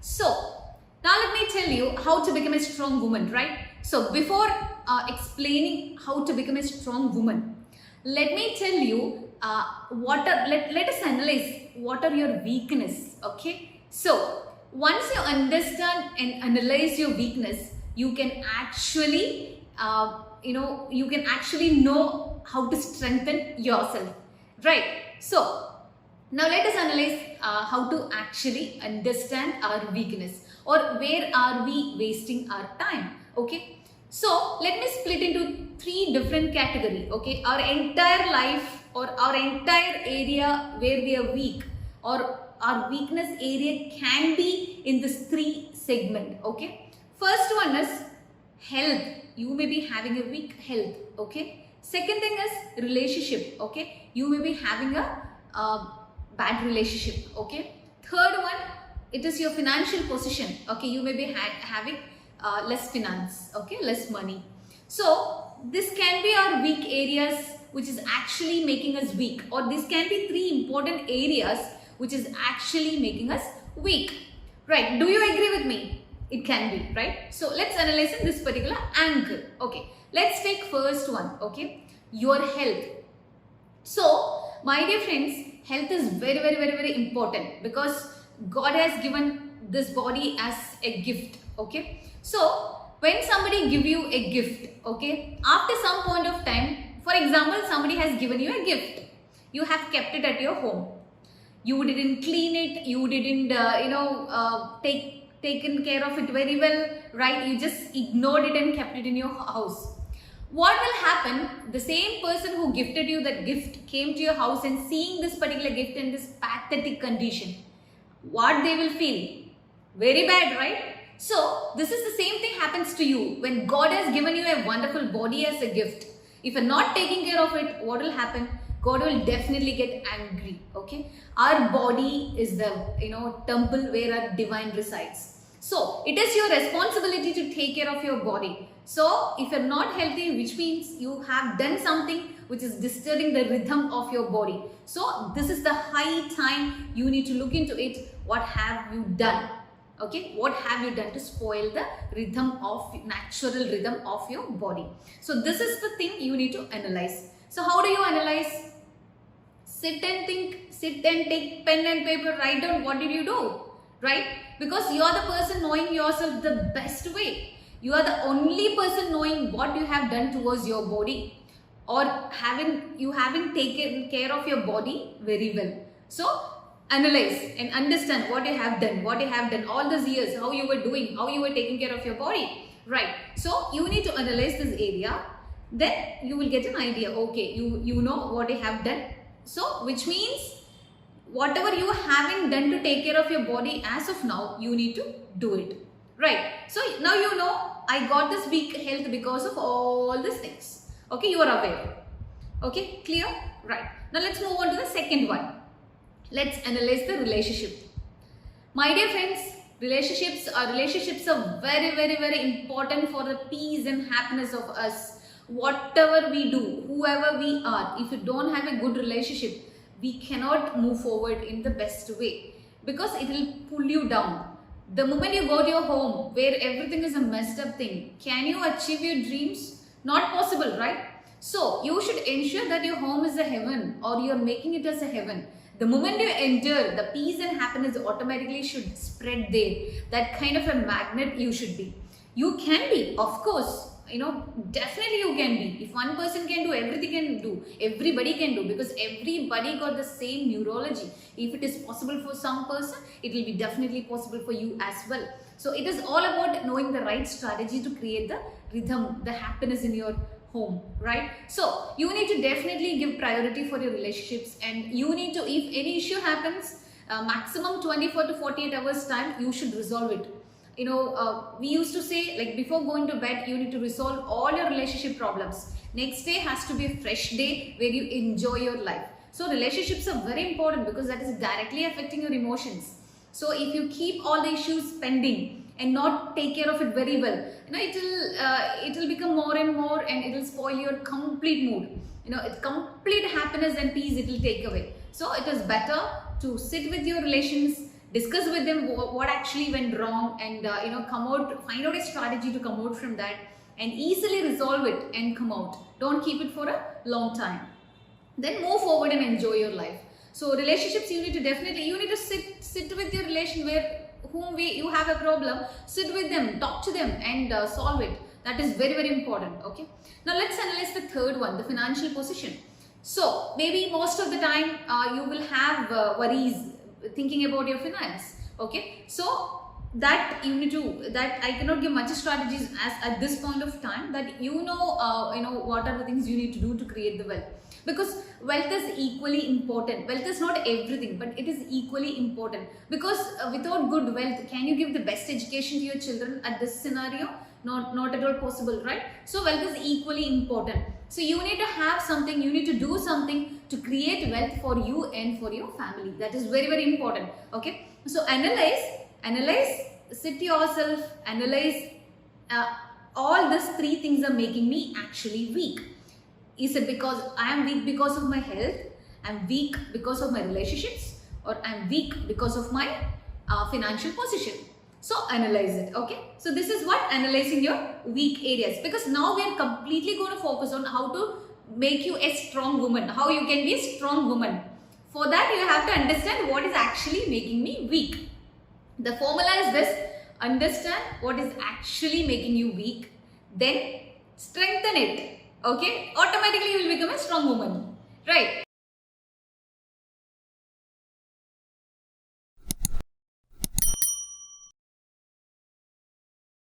So now let me tell you how to become a strong woman, right? So before explaining how to become a strong woman, let me tell you let us analyze what are your weakness. Okay, so once you understand and analyze your weakness, you can actually you can actually know how to strengthen yourself, right? So now let us analyze how to actually understand our weakness, or where are we wasting our time. Okay, so let me split into three different category. Okay, our entire life or our entire area where we are weak, or our weakness area can be in this three segment. Okay, first one is health. You may be having a weak health. Okay, second thing is relationship. Okay, you may be having a bad relationship. Okay, third one, it is your financial position. Okay, you may be having less finance. Okay, less money. So this can be our weak areas which is actually making us weak, or this can be three important areas which is actually making us weak, right? Do you agree with me? It can be, right? So let's analyze in this particular angle. Okay, let's take first one. Okay, your health. So my dear friends, health is very important, because God has given this body as a gift. Okay, so when somebody give you a gift, okay, after some point of time, for example, somebody has given you a gift, you have kept it at your home, you didn't clean it, you didn't taken care of it very well, right? You just ignored it and kept it in your house. What will happen? The same person who gifted you that gift came to your house and seeing this particular gift in this pathetic condition, what they will feel? Very bad, right? So this is the same thing happens to you when God has given you a wonderful body as a gift. If you're not taking care of it, what will happen? God will definitely get angry. Okay, our body is the temple where our divine resides. So it is your responsibility to take care of your body. So if you're not healthy, which means you have done something which is disturbing the rhythm of your body. So this is the high time you need to look into it. What have you done? Okay, what have you done to spoil the natural rhythm of your body? So this is the thing you need to analyze. So how do you analyze? Sit and think, sit and take pen and paper, write down what did you do, right? Because you are the person knowing yourself the best way. You are the only person knowing what you have done towards your body, or you haven't taken care of your body very well. So analyze and understand what you have done all these years, how you were doing, how you were taking care of your body, right? So you need to analyze this area, then you will get an idea. Okay, you know what you have done. So which means whatever you haven't done to take care of your body as of now, you need to do it, right? So now you know I got this weak health because of all these things. Okay, you are aware. Okay, clear? Right. Now let's move on to the second one. Let's analyze the relationship. My dear friends, relationships are very important for the peace and happiness of us. Whatever we do, whoever we are, if you don't have a good relationship, we cannot move forward in the best way, because it will pull you down. The moment you go to your home where everything is a messed up thing, can you achieve your dreams? Not possible, right? So you should ensure that your home is a heaven, or you are making it as a heaven. The moment you enter, the peace and happiness automatically should spread there. That kind of a magnet you should be. You can be, of course, definitely you can be. If one person can do, everything can do. Everybody can do, because everybody got the same neurology. If it is possible for some person, it will be definitely possible for you as well. So it is all about knowing the right strategy to create the rhythm, the happiness in your home, right? So you need to definitely give priority for your relationships, and you need to, if any issue happens, maximum 24 to 48 hours time, you should resolve it. We used to say, like, before going to bed, you need to resolve all your relationship problems. Next day has to be a fresh day where you enjoy your life. So relationships are very important, because that is directly affecting your emotions. So if you keep all the issues pending and not take care of it very well, it will become more and more, and it will spoil your complete mood. Complete happiness and peace it will take away. So it is better to sit with your relations, discuss with them what actually went wrong, and find out a strategy to come out from that and easily resolve it and come out. Don't keep it for a long time. Then move forward and enjoy your life. So relationships, you need to sit with your relation where you have a problem, sit with them, talk to them, and solve it. That is very, very important. Okay, now let's analyze the third one, the financial position. So maybe most of the time you will have worries thinking about your finance. Okay, so that you need to, that I cannot give much strategies as at this point of time, that what are the things you need to do to create the wealth, because wealth is equally important. Wealth is not everything, but it is equally important, because without good wealth, can you give the best education to your children at this scenario? Not at all possible, right? So wealth is equally important. So you need to have something, you need to do something to create wealth for you and for your family. That is very, very important. Okay, so analyze, sit yourself, analyze, all these three things are making me actually weak. Is it because I am weak because of my health, I'm weak because of my relationships, or I'm weak because of my financial position? So analyze it. Okay, so this is what analyzing your weak areas, because now we are completely going to focus on how to make you a strong woman, how you can be a strong woman. For that, you have to understand what is actually making me weak. The formula is this: understand what is actually making you weak, then strengthen it. Okay, automatically you will become a strong woman, right?